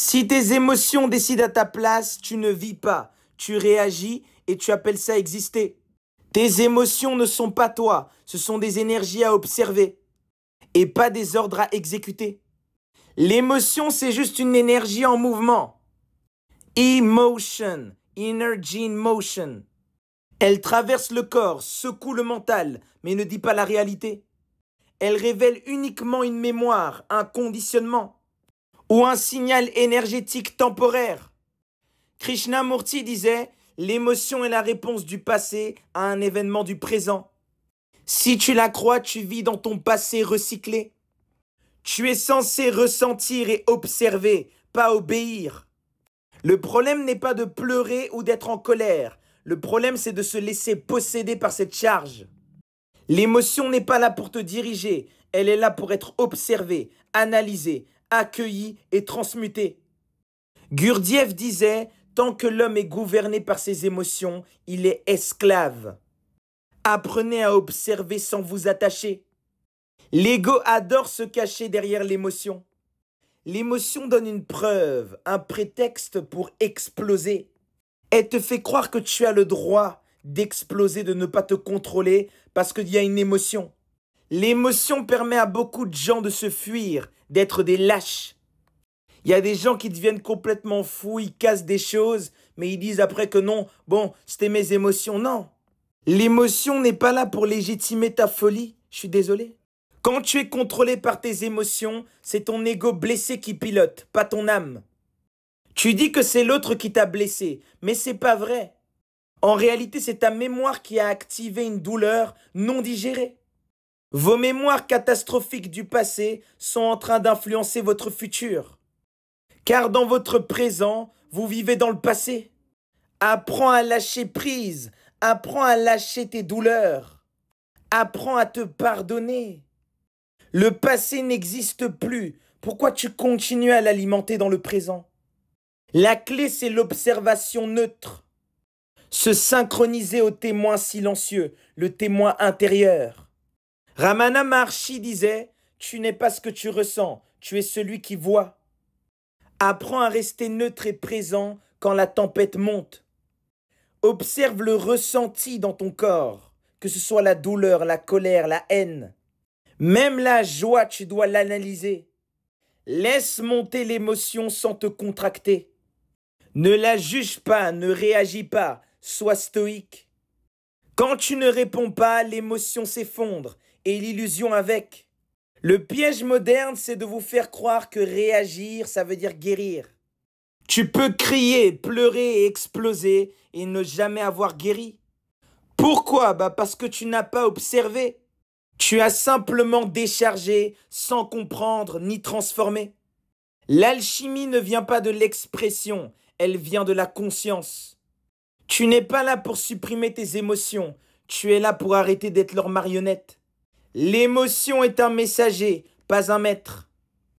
Si tes émotions décident à ta place, tu ne vis pas, tu réagis et tu appelles ça exister. Tes émotions ne sont pas toi, ce sont des énergies à observer et pas des ordres à exécuter. L'émotion, c'est juste une énergie en mouvement. Emotion, energy in motion. Elle traverse le corps, secoue le mental, mais ne dit pas la réalité. Elle révèle uniquement une mémoire, un conditionnement ou un signal énergétique temporaire. Krishnamurti disait « L'émotion est la réponse du passé à un événement du présent. Si tu la crois, tu vis dans ton passé recyclé. Tu es censé ressentir et observer, pas obéir. Le problème n'est pas de pleurer ou d'être en colère. Le problème, c'est de se laisser posséder par cette charge. L'émotion n'est pas là pour te diriger. Elle est là pour être observée, analysée, accueillie et transmutée. Gurdjieff disait « Tant que l'homme est gouverné par ses émotions, il est esclave. Apprenez à observer sans vous attacher. » L'ego adore se cacher derrière l'émotion. L'émotion donne une preuve, un prétexte pour exploser. Elle te fait croire que tu as le droit d'exploser, de ne pas te contrôler parce qu'il y a une émotion. L'émotion permet à beaucoup de gens de se fuir, d'être des lâches. Il y a des gens qui deviennent complètement fous, ils cassent des choses, mais ils disent après que non, bon, c'était mes émotions. Non, l'émotion n'est pas là pour légitimer ta folie, je suis désolé. Quand tu es contrôlé par tes émotions, c'est ton ego blessé qui pilote, pas ton âme. Tu dis que c'est l'autre qui t'a blessé, mais c'est pas vrai. En réalité, c'est ta mémoire qui a activé une douleur non digérée. Vos mémoires catastrophiques du passé sont en train d'influencer votre futur. Car dans votre présent, vous vivez dans le passé. Apprends à lâcher prise, apprends à lâcher tes douleurs, apprends à te pardonner. Le passé n'existe plus. Pourquoi tu continues à l'alimenter dans le présent? La clé, c'est l'observation neutre. Se synchroniser au témoin silencieux, le témoin intérieur. Ramana Maharshi disait « Tu n'es pas ce que tu ressens, tu es celui qui voit. » Apprends à rester neutre et présent quand la tempête monte. Observe le ressenti dans ton corps, que ce soit la douleur, la colère, la haine. Même la joie, tu dois l'analyser. Laisse monter l'émotion sans te contracter. Ne la juge pas, ne réagis pas, sois stoïque. Quand tu ne réponds pas, l'émotion s'effondre et l'illusion avec. Le piège moderne, c'est de vous faire croire que réagir, ça veut dire guérir. Tu peux crier, pleurer et exploser et ne jamais avoir guéri. Pourquoi? Parce que tu n'as pas observé. Tu as simplement déchargé sans comprendre ni transformer. L'alchimie ne vient pas de l'expression, elle vient de la conscience. Tu n'es pas là pour supprimer tes émotions, tu es là pour arrêter d'être leur marionnette. L'émotion est un messager, pas un maître.